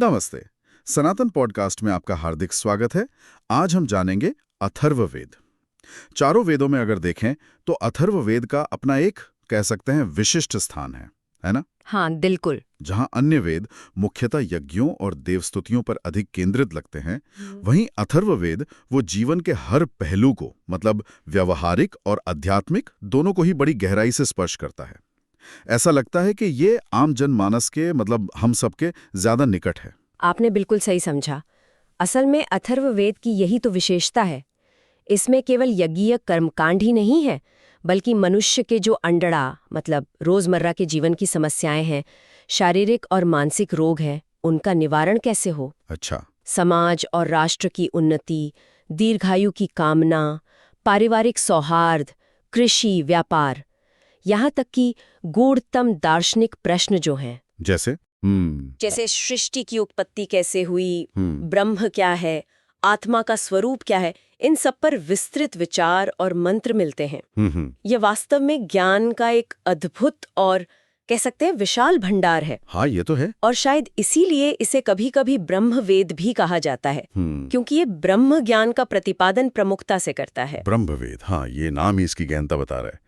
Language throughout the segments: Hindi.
नमस्ते। सनातन पॉडकास्ट में आपका हार्दिक स्वागत है। आज हम जानेंगे अथर्ववेद। चारों वेदों में अगर देखें तो अथर्ववेद का अपना एक कह सकते हैं विशिष्ट स्थान है ना? हाँ, बिल्कुल। जहां अन्य वेद मुख्यतः यज्ञों और देवस्तुतियों पर अधिक केंद्रित लगते हैं, वहीं अथर्ववेद वो जीवन के हर पहलू को मतलब व्यवहारिक और आध्यात्मिक दोनों को ही बड़ी गहराई से स्पर्श करता है। ऐसा लगता है कि ये आम जनमानस के मतलब हम सबके ज्यादा निकट है। आपने बिल्कुल सही समझा। असल में अथर्ववेद की यही तो विशेषता है। इसमें केवल यज्ञीय कर्मकांड ही नहीं है, बल्कि मनुष्य के जो अंडड़ा मतलब रोजमर्रा के जीवन की समस्याएं हैं, शारीरिक और मानसिक रोग हैं, उनका निवारण कैसे हो। अच्छा। समाज और राष्ट्र की उन्नति, दीर्घायु की कामना, पारिवारिक सौहार्द, कृषि, व्यापार, यहाँ तक कि गूढ़तम दार्शनिक प्रश्न जो हैं, जैसे जैसे सृष्टि की उत्पत्ति कैसे हुई, हम्म ब्रह्म क्या है, आत्मा का स्वरूप क्या है, इन सब पर विस्तृत विचार और मंत्र मिलते हैं। यह वास्तव में ज्ञान का एक अद्भुत और कह सकते हैं विशाल भंडार है। हाँ, ये तो है। और शायद इसीलिए इसे कभी-कभी ब्रह्मवेद भी कहा जाता है, क्योंकि ये ब्रह्म ज्ञान का प्रतिपादन प्रमुखता से करता है। ब्रह्मवेद, हाँ, ये नाम ही इसकी गहनता बता रहा है।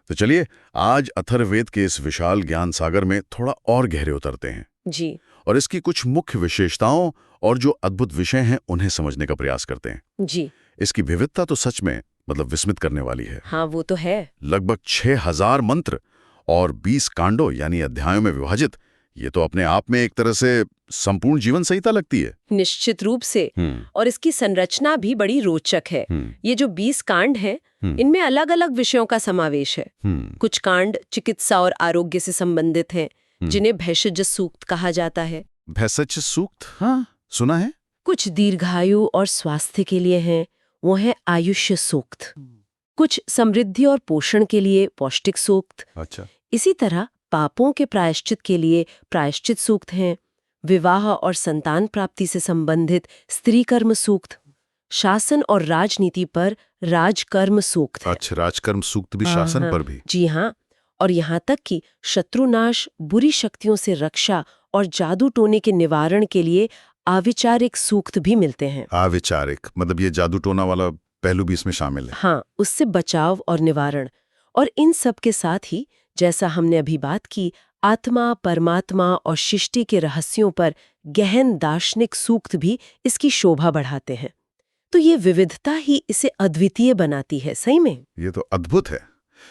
तो चलिए आज अथर्ववेद के इस विशाल ज्ञान सागर में थोड़ा और गहरे उतरते हैं जी और इसकी कुछ मुख्य विशेषताओं और जो अद्भुत विषय हैं उन्हें समझने का प्रयास करते हैं। जी इसकी विविधता तो सच में मतलब विस्मित करने वाली है। हाँ, वो तो है। लगभग 6000 मंत्र और 20 कांडों यानी अध्यायों में विभाजित, ये तो अपने आप में एक तरह से संपूर्ण जीवन संहिता लगती है। निश्चित रूप से। और इसकी संरचना भी बड़ी रोचक है। ये जो 20 कांड हैं, इनमें अलग अलग विषयों का समावेश है। कुछ कांड चिकित्सा और आरोग्य से संबंधित हैं, जिन्हें भेषज सूक्त कहा जाता है। भेषज सूक्त, हाँ सुना है। कुछ दीर्घायु और स्वास्थ्य के लिए हैं, वो है आयुष्य सूक्त। कुछ समृद्धि और पोषण के लिए पौष्टिक सूक्त। अच्छा। इसी तरह पापों के प्रायश्चित के लिए प्रायश्चित सूक्त हैं। विवाह और संतान प्राप्ति से संबंधित स्त्री कर्म सूक्त। शासन और राजनीति पर राजकर्म सूक्त है। अच्छा, राजकर्म सूक्त भी शासन पर भी। जी हाँ। और यहाँ तक कि शत्रुनाश, बुरी शक्तियों से रक्षा और जादू टोने के निवारण के लिए आविचारिक सूक्त भी मिलते हैं। आविचारिक मतलब ये जादू टोना वाला पहलू भी इसमें शामिल है। हाँ, उससे बचाव और निवारण। और इन सब के साथ ही जैसा हमने अभी बात की, आत्मा, परमात्मा और सृष्टि के रहस्यों पर गहन दार्शनिक सूक्त भी इसकी शोभा बढ़ाते हैं। तो ये विविधता ही इसे अद्वितीय बनाती है। सही में ये तो अद्भुत है।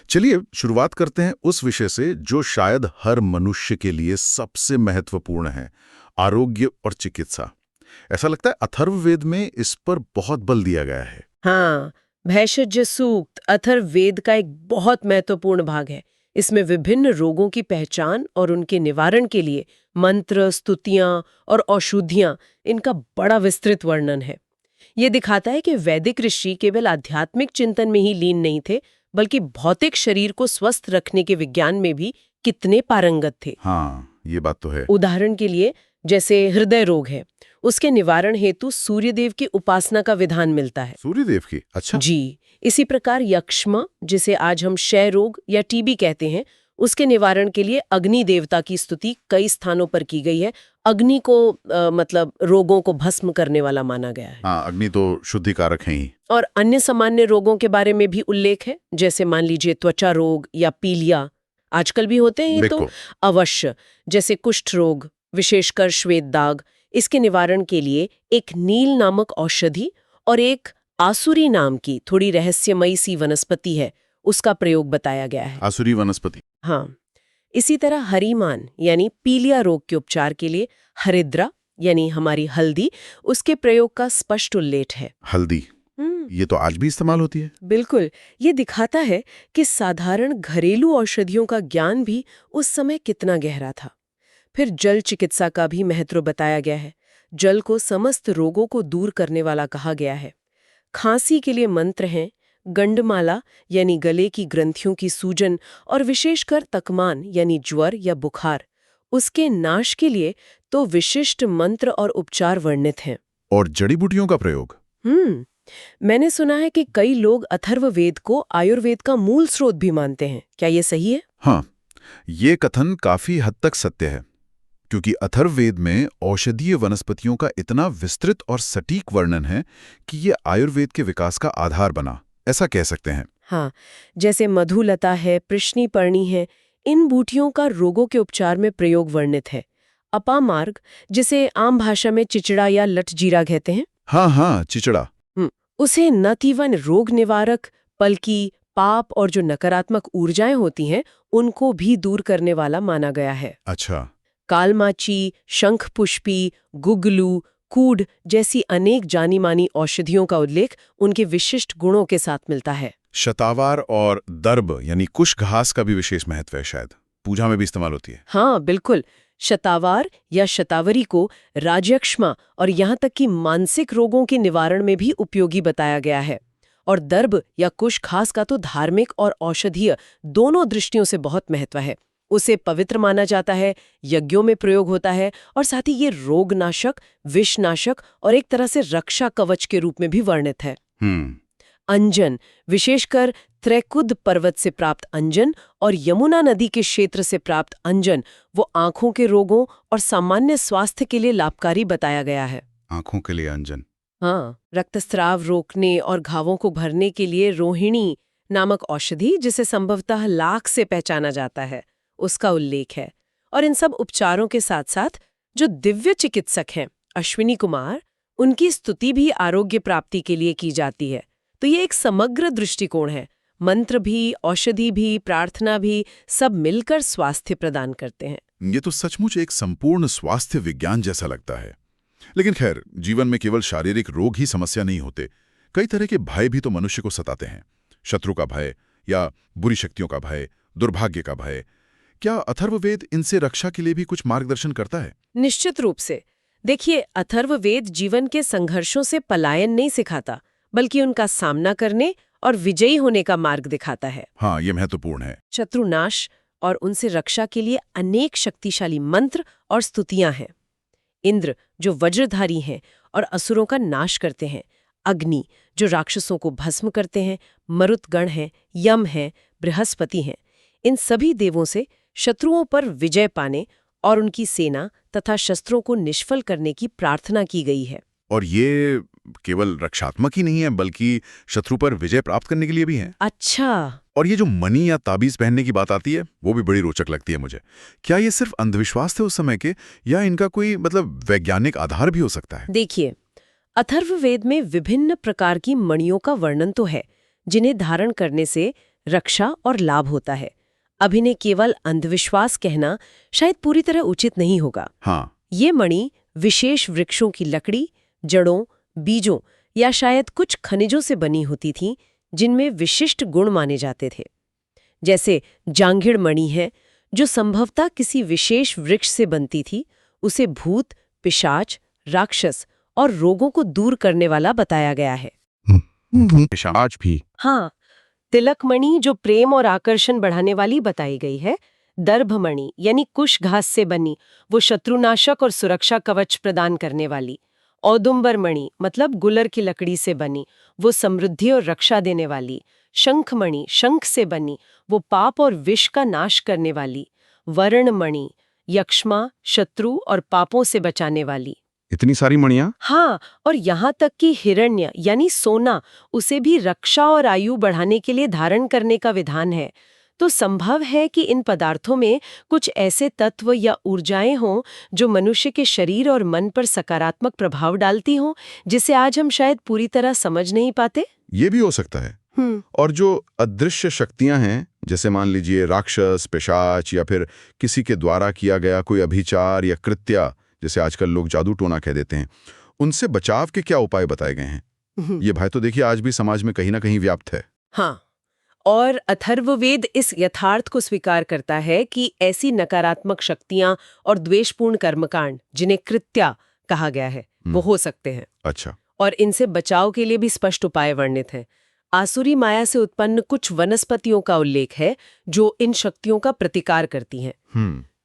चलिए शुरुआत करते हैं उस विषय से जो शायद हर मनुष्य के लिए सबसे महत्वपूर्ण है, आरोग्य और चिकित्सा। ऐसा लगता है अथर्ववेद में इस पर बहुत बल दिया गया है। हाँ, भेषज सूक्त अथर्ववेद का एक बहुत महत्वपूर्ण भाग है। इसमें विभिन्न रोगों की पहचान और उनके निवारण के लिए मंत्र, स्तुतियां और औषधियां, इनका बड़ा विस्तृत वर्णन है। ये दिखाता है कि वैदिक ऋषि केवल आध्यात्मिक चिंतन में ही लीन नहीं थे, बल्कि भौतिक शरीर को स्वस्थ रखने के विज्ञान में भी कितने पारंगत थे। हाँ, ये बात तो है। उदाहरण के लिए जैसे हृदय रोग है, उसके निवारण हेतु सूर्यदेव की उपासना का विधान मिलता है। सूर्यदेव की? अच्छा जी। इसी प्रकार यक्ष्मा, जिसे आज हम क्षय रोग या टीबी कहते हैं, उसके निवारण के लिए अग्नि देवता की स्तुति कई स्थानों पर की गई है। अग्नि को मतलब रोगों को भस्म करने वाला माना गया है। हाँ, अग्नि तो शुद्धिकारक है ही। और अन्य सामान्य रोगों के बारे में भी उल्लेख है, जैसे मान लीजिए त्वचा रोग या पीलिया, आजकल भी होते हैं ये तो अवश्य। जैसे कुष्ठ रोग, विशेषकर श्वेत दाग, इसके निवारण के लिए एक नील नामक औषधि और एक आसुरी नाम की थोड़ी रहस्यमयी सी वनस्पति है, उसका प्रयोग बताया गया है। आसुरी वनस्पति? हाँ। इसी तरह हरिमान यानी पीलिया रोग के उपचार के लिए हरिद्रा यानी हमारी हल्दी, उसके प्रयोग का स्पष्ट उल्लेख है। हल्दी ये तो आज भी इस्तेमाल होती है। बिल्कुल। ये दिखाता है कि साधारण घरेलू औषधियों का ज्ञान भी उस समय कितना गहरा था। फिर जल चिकित्सा का भी महत्व बताया गया है। जल को समस्त रोगों को दूर करने वाला कहा गया है। खांसी के लिए मंत्र हैं, गंडमाला यानी गले की ग्रंथियों की सूजन और विशेषकर तकमान यानी ज्वर या बुखार, उसके नाश के लिए तो विशिष्ट मंत्र और उपचार वर्णित हैं। और जड़ी बूटियों का प्रयोग? मैंने सुना है कि कई लोग अथर्ववेद को आयुर्वेद का मूल स्रोत भी मानते हैं। क्या ये सही है? हाँ, ये कथन काफी हद तक सत्य है। क्योंकि अथर्ववेद में औषधीय वनस्पतियों का इतना विस्तृत और सटीक वर्णन है कि ये आयुर्वेद के विकास का आधार बना, ऐसा कह सकते हैं। हाँ, जैसे मधुलता है, प्रश्निपर्णी है, इन बूटियों का रोगों के उपचार में प्रयोग वर्णित है। अपामार्ग, जिसे आम भाषा में चिचड़ा या लटजीरा कहते हैं, हाँ, चिचड़ा। उसे नतीवन रोग निवारक, बल्कि पाप और जो नकारात्मक ऊर्जाएं होती हैं उनको भी दूर करने वाला माना गया है। अच्छा। कालमाची, शंखपुष्पी, गुगलू, कूड जैसी अनेक जानी मानी औषधियों का उल्लेख उनके विशिष्ट गुणों के साथ मिलता है। शतावार और दर्भ यानी कुश घास का भी विशेष महत्व है, शायद पूजा में भी इस्तेमाल होती है। हाँ, बिल्कुल। शतावार या शतावरी को राज्यक्षमा और यहाँ तक कि मानसिक रोगों के निवारण में भी उपयोगी बताया गया है। और दर्भ या कुश घास का तो धार्मिक और औषधीय दोनों दृष्टियों से बहुत महत्व है। उसे पवित्र माना जाता है, यज्ञों में प्रयोग होता है और साथ ही ये रोगनाशक, विषनाशक और एक तरह से रक्षा कवच के रूप में भी वर्णित है। अंजन, विशेषकर त्रैकुद पर्वत से प्राप्त अंजन और यमुना नदी के क्षेत्र से प्राप्त अंजन, वो आंखों के रोगों और सामान्य स्वास्थ्य के लिए लाभकारी बताया गया है। आंखों के लिए अंजन। हाँ, रक्तस्राव रोकने और घावों को भरने के लिए रोहिणी नामक औषधि, जिसे संभवतः लाख से पहचाना जाता है, उसका उल्लेख है। और इन सब उपचारों के साथ साथ जो दिव्य चिकित्सक हैं अश्विनी कुमार, उनकी स्तुति भी आरोग्य प्राप्ति के लिए की जाती है। तो ये एक समग्र दृष्टिकोण है। मंत्र भी, औषधि भी, प्रार्थना भी, सब मिलकर स्वास्थ्य प्रदान करते हैं। ये तो सचमुच एक संपूर्ण स्वास्थ्य विज्ञान जैसा लगता है। लेकिन खैर, जीवन में केवल शारीरिक रोग ही समस्या नहीं होते। कई तरह के भय भी तो मनुष्य को सताते हैं। शत्रु का भय या बुरी शक्तियों का भय, दुर्भाग्य का भय। क्या अथर्ववेद इनसे रक्षा के लिए भी कुछ मार्गदर्शन करता है? निश्चित रूप से। देखिए, अथर्ववेद जीवन के संघर्षों से पलायन नहीं सिखाता, बल्कि उनका सामना करने और विजयी होने का मार्ग दिखाता है। हाँ, ये महत्वपूर्ण है। शत्रुनाश और उनसे रक्षा के लिए अनेक शक्तिशाली मंत्र और स्तुतियां हैं। इंद्र, जो वज्रधारी हैं और असुरों का नाश करते हैं। अग्नि, जो राक्षसों को भस्म करते हैं। मरुतगण हैं, यम हैं, बृहस्पति हैं। इन सभी देवों से शत्रुओं पर विजय पाने और उनकी सेना तथा शस्त्रों को निष्फल करने की प्रार्थना की गई है। और ये केवल रक्षात्मक ही नहीं है, बल्कि शत्रु पर विजय प्राप्त करने के लिए भी है। अच्छा। और ये जो मणि या ताबीज पहनने की बात आती है, वो भी बड़ी रोचक लगती है मुझे। क्या ये सिर्फ अंधविश्वास थे उस समय के, या इनका कोई वैज्ञानिक आधार भी हो सकता है? देखिए, अथर्ववेद में विभिन्न प्रकार की मणियों का वर्णन तो है, जिन्हें धारण करने से रक्षा और लाभ होता है। अब इन्हें केवल अंधविश्वास कहना शायद पूरी तरह उचित नहीं होगा। हाँ। ये मणि विशेष वृक्षों की लकड़ी, जड़ों, बीजों या शायद कुछ खनिजों से बनी होती थीं, जिनमें विशिष्ट गुण माने जाते थे। जैसे जांघिड़ मणि है, जो संभवतः किसी विशेष वृक्ष से बनती थी। उसे भूत, पिशाच, राक्षस और रोगों को दूर करने वाला बताया गया है। पिशाच भी। हाँ, तिलकमणि, जो प्रेम और आकर्षण बढ़ाने वाली बताई गई है। दर्भमणि यानी कुश घास से बनी, वो शत्रुनाशक और सुरक्षा कवच प्रदान करने वाली। औदुंबर मणि मतलब गुलर की लकड़ी से बनी, वो समृद्धि और रक्षा देने वाली। शंखमणि, शंख से बनी, वो पाप और विष का नाश करने वाली। वरणमणि, यक्ष्मा, शत्रु और पापों से बचाने वाली। इतनी सारी मणियां? हाँ, और यहाँ तक कि हिरण्य यानी सोना, उसे भी रक्षा और आयु बढ़ाने के लिए धारण करने का विधान है। तो संभव है कि इन पदार्थों में कुछ ऐसे तत्व या ऊर्जाएं हों जो मनुष्य के शरीर और मन पर सकारात्मक प्रभाव डालती हों, जिसे आज हम शायद पूरी तरह समझ नहीं पाते। ये भी हो सकता है। और जो अदृश्य शक्तियां हैं, जैसे मान लीजिए राक्षस, पिशाच या फिर किसी के द्वारा किया गया कोई अभिचार या कृत्य, जैसे आजकल लोग जादू टोना कह देते हैं, उनसे बचाव के क्या उपाय बताए गए हैं? ये भय तो देखिए आज भी समाज में कहीं ना कहीं व्याप्त है। हाँ, और अथर्ववेद इस यथार्थ को स्वीकार करता है कि ऐसी नकारात्मक शक्तियां और द्वेषपूर्ण कर्मकांड, जिन्हें कृत्या कहा गया है, वो हो सकते हैं। अच्छा। और इनसे बचाव के लिए भी स्पष्ट उपाय वर्णित हैं। आसुरी माया से उत्पन्न कुछ वनस्पतियों का उल्लेख है जो इन शक्तियों का प्रतिकार करती हैं।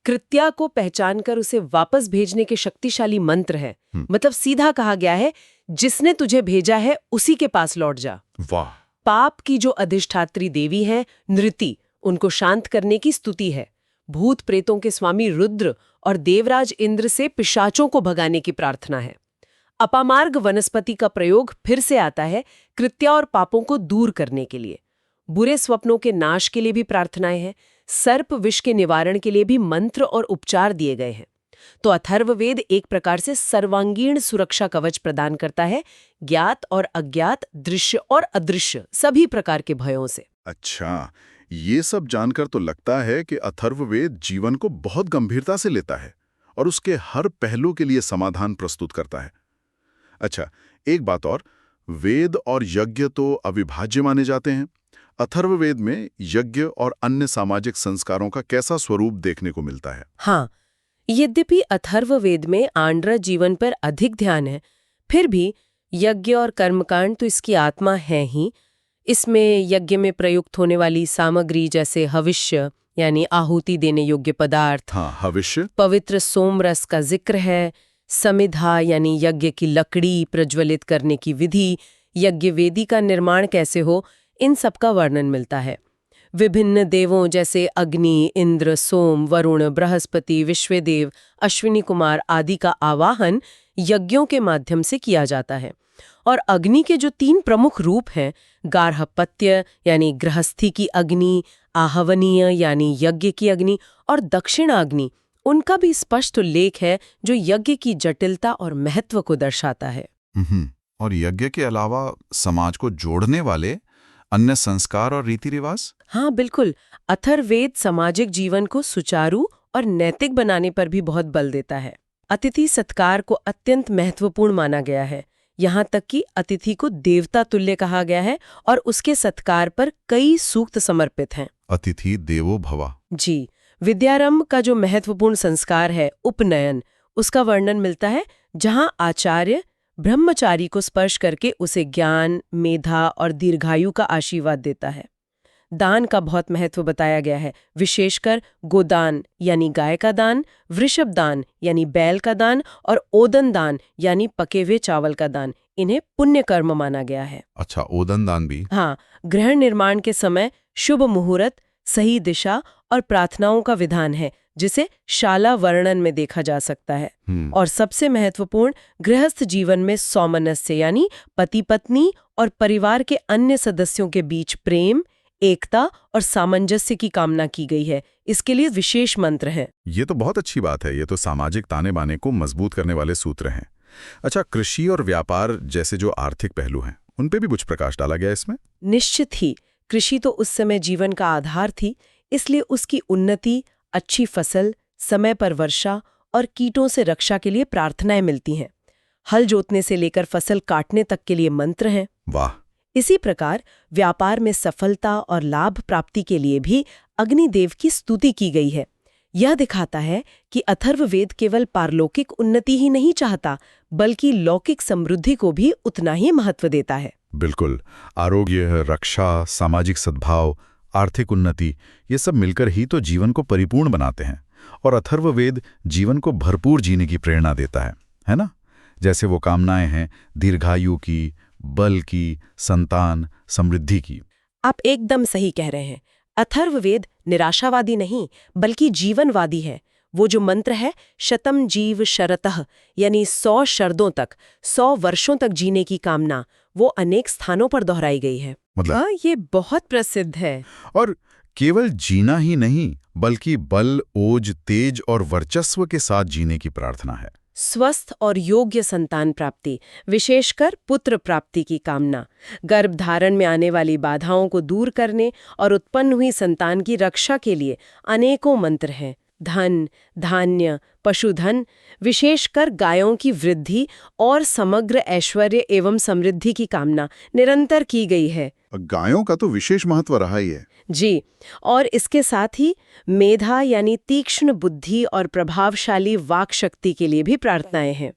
कृत्या को पहचान कर उसे वापस भेजने के शक्तिशाली मंत्र है। मतलब सीधा कहा गया है, जिसने तुझे भेजा है उसी के पास लौट जा। वाह। पाप की जो अधिष्ठात्री देवी है नृति, उनको शांत करने की स्तुति है। भूत प्रेतों के स्वामी रुद्र और देवराज इंद्र से पिशाचों को भगाने की प्रार्थना है। अपामार्ग वनस्पति का प्रयोग फिर से आता है कृत्या और पापों को दूर करने के लिए। बुरे स्वप्नों के नाश के लिए भी प्रार्थनाएं हैं। सर्प विष के निवारण के लिए भी मंत्र और उपचार दिए गए हैं। तो अथर्ववेद एक प्रकार से सर्वांगीण सुरक्षा कवच प्रदान करता है, ज्ञात और अज्ञात, दृश्य और अदृश्य सभी प्रकार के भयों से। अच्छा, ये सब जानकर तो लगता है कि अथर्ववेद जीवन को बहुत गंभीरता से लेता है और उसके हर पहलू के लिए समाधान प्रस्तुत करता है। अच्छा, एक बात और, वेद और यज्ञ तो अविभाज्य माने जाते हैं। अथर्ववेद में यज्ञ और अन्य सामाजिक संस्कारों का कैसा स्वरूप देखने को मिलता है? हाँ, यद्यपि अथर्ववेद में आंड्र जीवन पर अधिक ध्यान है, फिर भी यज्ञ और कर्मकांड तो इसकी आत्मा है ही। इसमें यज्ञ में प्रयुक्त होने वाली सामग्री जैसे हविष्य यानी आहुति देने योग्य पदार्थ, हाँ, हविष्य, पवित्र सोमरस का जिक्र है, समिधा यानी यज्ञ की लकड़ी प्रज्वलित करने की विधि, यज्ञ वेदी का निर्माण कैसे हो, इन सब का वर्णन मिलता है। विभिन्न देवों जैसे अग्नि, इंद्र, सोम, वरुण, बृहस्पति, विश्वदेव, अश्विनी कुमार आदि का आवाहन यज्ञों के माध्यम से किया जाता है। और अग्नि के जो 3 प्रमुख रूप हैं, गार्हपत्य यानी गृहस्थी की अग्नि, आहवनीय यानी यज्ञ की अग्नि और दक्षिणाग्नि, उनका भी स्पष्ट उल्लेख है जो यज्ञ की जटिलता और महत्व को दर्शाता है। और यज्ञ के अलावा समाज को जोड़ने वाले अन्य संस्कार और रीति रिवाज? हाँ बिल्कुल, अथर्ववेद सामाजिक जीवन को सुचारू और नैतिक बनाने पर भी बहुत बल देता है। अतिथि सत्कार को अत्यंत महत्वपूर्ण माना गया है, यहाँ तक कि अतिथि को देवता तुल्य कहा गया है और उसके सत्कार पर कई सूक्त समर्पित हैं। अतिथि देवो भव। जी, विद्यारंभ का जो महत्वपूर्ण संस्कार है उपनयन, उसका वर्णन मिलता है, जहाँ आचार्य ब्रह्मचारी को स्पर्श करके उसे ज्ञान, मेधा और दीर्घायु का आशीर्वाद देता है। दान का बहुत महत्व बताया गया है, विशेषकर गोदान यानी गाय का दान, वृषभ दान यानी बैल का दान और ओदन दान यानी पके हुए चावल का दान। इन्हें पुण्य कर्म माना गया है। अच्छा, ओदन दान भी? हाँ, गृह निर्माण के समय शुभ मुहूर्त, सही दिशा और प्रार्थनाओं का विधान है, जिसे शाला वर्णन में देखा जा सकता है। और सबसे महत्वपूर्ण, गृहस्थ जीवन में सौमनस्य यानी पति पत्नी और परिवार के अन्य सदस्यों के बीच प्रेम, एकता और सामंजस्य की कामना की गई है। इसके लिए विशेष मंत्र हैं। ये तो बहुत अच्छी बात है। ये तो सामाजिक ताने बाने को मजबूत करने वाले सूत्र हैं। अच्छा, कृषि और व्यापार जैसे जो आर्थिक पहलू हैं, उन पे भी कुछ प्रकाश डाला गया इसमें? निश्चित ही, कृषि तो उस समय जीवन का आधार थी, इसलिए उसकी उन्नति, अच्छी फसल, समय पर वर्षा और कीटों से रक्षा के लिए प्रार्थनाएं मिलती हैं। हल जोतने से लेकर फसल काटने तक के लिए मंत्र हैं। वाह! इसी प्रकार व्यापार में सफलता और लाभ प्राप्ति के लिए भी अग्निदेव की स्तुति की गई है। यह दिखाता है कि अथर्ववेद केवल पारलौकिक उन्नति ही नहीं चाहता, बल्कि लौकिक समृद्धि को भी उतना ही महत्व देता है। बिल्कुल, आरोग्य, रक्षा, सामाजिक सद्भाव, आर्थिक उन्नति, ये सब मिलकर ही तो जीवन को परिपूर्ण बनाते हैं। और अथर्ववेद जीवन को भरपूर जीने की प्रेरणा देता है ना? जैसे वो कामनाएं हैं दीर्घायु की, बल की, संतान, समृद्धि की। आप एकदम सही कह रहे हैं। अथर्ववेद निराशावादी नहीं, बल्कि जीवनवादी है। वो जो मंत्र है शतम जीव शरतः यानी 100 शरदों तक, 100 वर्षों तक जीने की कामना, वो अनेक स्थानों पर दोहराई गई है। मतलब ये बहुत प्रसिद्ध है। और केवल जीना ही नहीं, बल्कि बल, ओज, तेज और वर्चस्व के साथ जीने की प्रार्थना है। स्वस्थ और योग्य संतान प्राप्ति, विशेषकर पुत्र प्राप्ति की कामना, गर्भधारण में आने वाली बाधाओं को दूर करने और उत्पन्न हुई संतान की रक्षा के लिए अनेकों मंत्र हैं। धन, धान्य, पशुधन, विशेषकर गायों की वृद्धि और समग्र ऐश्वर्य एवं समृद्धि की कामना निरंतर की गई है। गायों का तो विशेष महत्व रहा ही है। जी, और इसके साथ ही मेधा यानी तीक्ष्ण बुद्धि और प्रभावशाली वाक शक्ति के लिए भी प्रार्थनाएं हैं।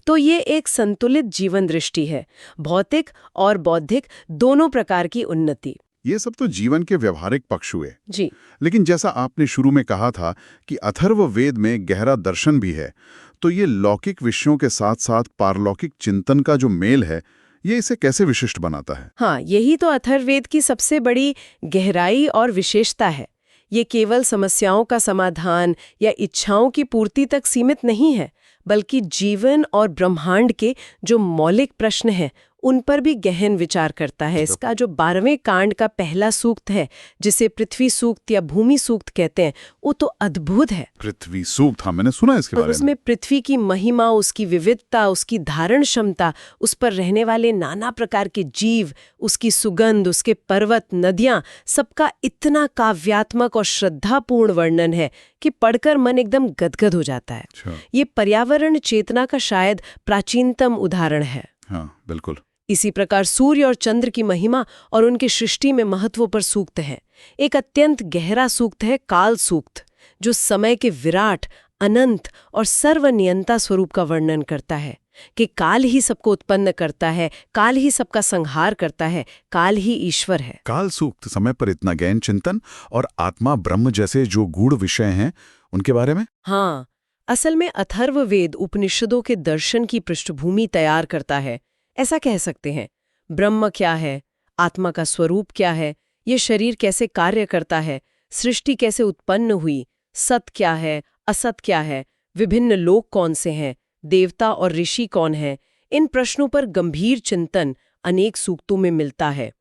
तो ये एक संतुलित जीवन दृष्टि है, भौतिक और बौद्धिक दोनों प्रकार की उन्नति। ये सब तो जीवन के व्यवहारिक पक्ष हुए। जी, लेकिन जैसा आपने शुरू में कहा था कि अथर्ववेद में गहरा दर्शन भी है, तो ये लौकिक विषयों के साथ साथ पारलौकिक चिंतन का जो मेल है, ये इसे कैसे विशिष्ट बनाता है? हाँ, यही तो अथर्ववेद की सबसे बड़ी गहराई और विशेषता है। ये केवल समस्याओं का समाधान या इच्छाओं की पूर्ति तक सीमित नहीं है, बल्कि जीवन और ब्रह्मांड के जो मौलिक प्रश्न हैं उन पर भी गहन विचार करता है। इसका जो 12वें कांड का पहला सूक्त है, जिसे पृथ्वी सूक्त या भूमि सूक्त कहते हैं, वो तो अद्भुत है। पृथ्वी सूक्त, हाँ मैंने सुना है इसके बारे में। उसमें पृथ्वी की महिमा, उसकी विविधता, उसकी धारण क्षमता, उस पर रहने वाले नाना प्रकार के जीव, उसकी सुगंध, उसके पर्वत, नदियां, सबका इतना काव्यात्मक और श्रद्धापूर्ण वर्णन है कि पढ़कर मन एकदम गदगद हो जाता है। अच्छा। ये पर्यावरण चेतना का शायद प्राचीनतम उदाहरण है। हाँ बिल्कुल। इसी प्रकार सूर्य और चंद्र की महिमा और उनकी सृष्टि में महत्व पर सूक्त है। एक अत्यंत गहरा सूक्त है काल सूक्त, जो समय के विराट, अनंत और सर्वनियंता स्वरूप का वर्णन करता है कि काल ही सबको उत्पन्न करता है, काल ही सबका संहार करता है, काल ही ईश्वर है। काल सूक्त समय पर इतना गहन चिंतन और आत्मा ब्रह्म जैसे जो गूढ़ विषय हैं उनके बारे में। हाँ, असल में अथर्ववेद उपनिषदों के दर्शन की पृष्ठभूमि तैयार करता है, ऐसा कह सकते हैं। ब्रह्म क्या है, आत्मा का स्वरूप क्या है, ये शरीर कैसे कार्य करता है, सृष्टि कैसे उत्पन्न हुई, सत क्या है, असत क्या है, विभिन्न लोक कौन से हैं, देवता और ऋषि कौन हैं, इन प्रश्नों पर गंभीर चिंतन अनेक सूक्तों में मिलता है।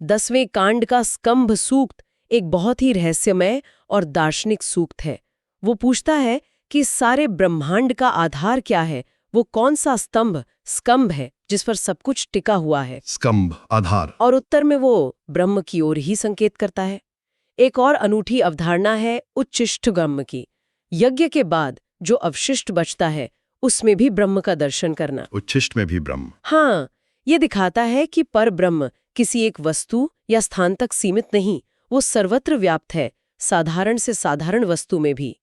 10वें कांड का स्कंभ सूक्त एक बहुत ही रहस्यमय और दार्शनिक सूक्त है। वो पूछता है कि सारे ब्रह्मांड का आधार क्या है, वो कौन सा स्कंभ है जिस पर सब कुछ टिका हुआ है। स्कंभ, आधार। और उत्तर में वो ब्रह्म की ओर ही संकेत करता है। एक और अनूठी अवधारणा है उच्छिष्ट ब्रह्म की। यज्ञ के बाद जो अवशिष्ट बचता है उसमें भी ब्रह्म का दर्शन करना। उच्छिष्ट में भी ब्रह्म। हाँ, ये दिखाता है कि पर ब्रह्म किसी एक वस्तु या स्थान तक सीमित नहीं, वो सर्वत्र व्याप्त है, साधारण से साधारण वस्तु में भी।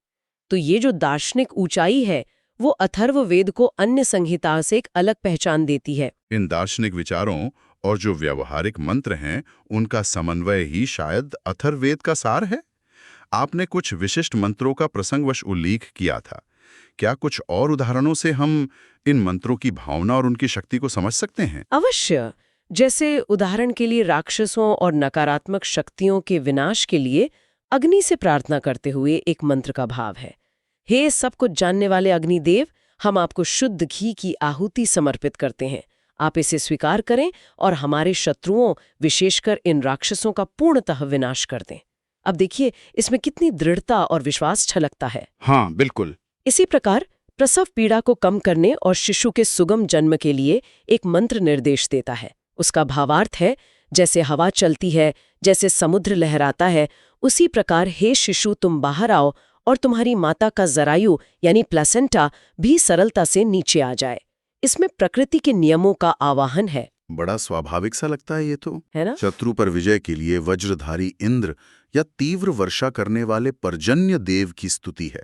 तो ये जो दार्शनिक ऊंचाई है वो अथर्ववेद को अन्य संहिताओं से एक अलग पहचान देती है। इन दार्शनिक विचारों और जो व्यावहारिक मंत्र हैं उनका समन्वय ही शायद अथर्ववेद का सार है। आपने कुछ विशिष्ट मंत्रों का प्रसंगवश उल्लेख किया था। क्या कुछ और उदाहरणों से हम इन मंत्रों की भावना और उनकी शक्ति को समझ सकते हैं? अवश्य। जैसे उदाहरण के लिए राक्षसों और नकारात्मक शक्तियों के विनाश के लिए अग्नि से प्रार्थना करते हुए एक मंत्र का भाव है। हे सब कुछ जानने वाले अग्निदेव, हम आपको शुद्ध घी की आहुति समर्पित करते हैं। आप इसे स्वीकार करें और हमारे शत्रुओं, विशेषकर इन राक्षसों का पूर्णतः विनाश कर दें। अब देखिए इसमें कितनी दृढ़ता और विश्वास छलकता है। हाँ बिल्कुल। इसी प्रकार प्रसव पीड़ा को कम करने और शिशु के सुगम जन्म के लिए एक मंत्र निर्देश देता है। उसका भावार्थ है, जैसे हवा चलती है, जैसे समुद्र लहराता है, उसी प्रकार हे शिशु तुम बाहर आओ और तुम्हारी माता का जरायु यानी प्लेसेंटा भी सरलता से नीचे आ जाए। इसमें प्रकृति के नियमों का आवाहन है। बड़ा स्वाभाविक सा लगता है ये तो, है ना? शत्रु पर विजय के लिए वज्रधारी इंद्र या तीव्र वर्षा करने वाले पर्जन्य देव की स्तुति है।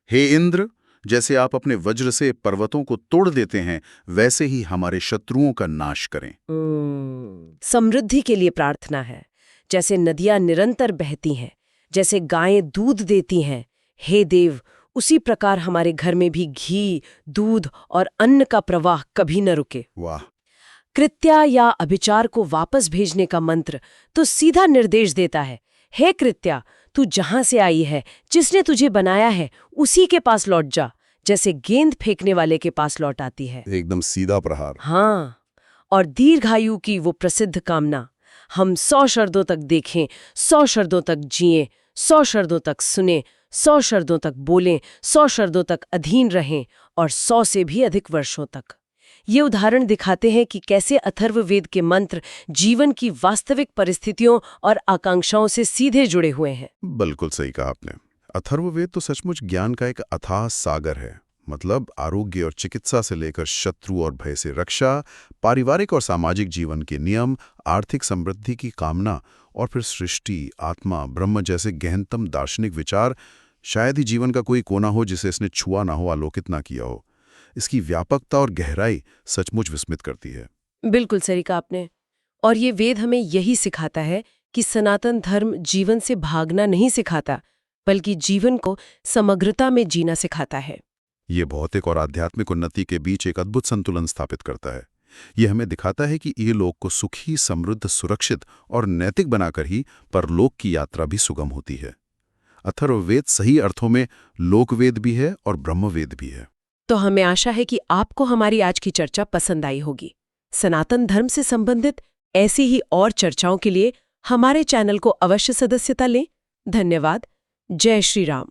हे इंद्र, जैसे आप अपने वज्र से पर्वतों को तोड़ देते हैं, वैसे ही हमारे शत्रुओं का नाश करें। समृद्धि के लिए प्रार्थना है। जैसे नदियां निरंतर बहती हैं, जैसे गायें दूध देती हैं, हे देव, उसी प्रकार हमारे घर में भी घी, दूध और अन्न का प्रवाह कभी न रुके। वाह। कृत्या या अभिचार को वापस भेजने का मंत्र तो सीधा निर्देश देता है, हे कृत्या, तू जहां से आई है, जिसने तुझे बनाया है, उसी के पास लौट जा, जैसे गेंद फेंकने वाले के पास लौट आती है। एकदम सीधा प्रहार। हाँ, और दीर्घायु की वो प्रसिद्ध कामना, हम 100 शरदों तक देखें, 100 शरदों तक जिएं, 100 शरदों तक सुने, 100 शरदों तक बोलें, 100 शरदों तक अधीन रहें और 100 से भी अधिक वर्षों तक। ये उदाहरण दिखाते हैं कि कैसे अथर्ववेद के मंत्र जीवन की वास्तविक परिस्थितियों और आकांक्षाओं से सीधे जुड़े हुए हैं। बिल्कुल सही कहा आपने। अथर्ववेद तो सचमुच ज्ञान का एक अथाह सागर है। मतलब आरोग्य और चिकित्सा से लेकर शत्रु और भय से रक्षा, पारिवारिक और सामाजिक जीवन के नियम, आर्थिक समृद्धि की कामना और फिर सृष्टि, आत्मा, ब्रह्म जैसे गहनतम दार्शनिक विचार। शायद ही जीवन का कोई कोना हो जिसे इसने छुआ ना हो, आलोकित ना किया हो। इसकी व्यापकता और गहराई सचमुच विस्मित करती है। बिल्कुल सही कहा आपने। और ये वेद हमें यही सिखाता है कि सनातन धर्म जीवन से भागना नहीं सिखाता, बल्कि जीवन को समग्रता में जीना सिखाता है। ये भौतिक और आध्यात्मिक उन्नति के बीच एक अद्भुत संतुलन स्थापित करता है। ये हमें दिखाता है कि ये लोक को सुखी, समृद्ध, सुरक्षित और नैतिक बनाकर ही परलोक की यात्रा भी सुगम होती है। अथर्ववेद सही अर्थों में लोकवेद भी है और ब्रह्मवेद भी है। तो हमें आशा है कि आपको हमारी आज की चर्चा पसंद आई होगी। सनातन धर्म से संबंधित ऐसी ही और चर्चाओं के लिए हमारे चैनल को अवश्य सदस्यता लें। धन्यवाद। जय श्री राम।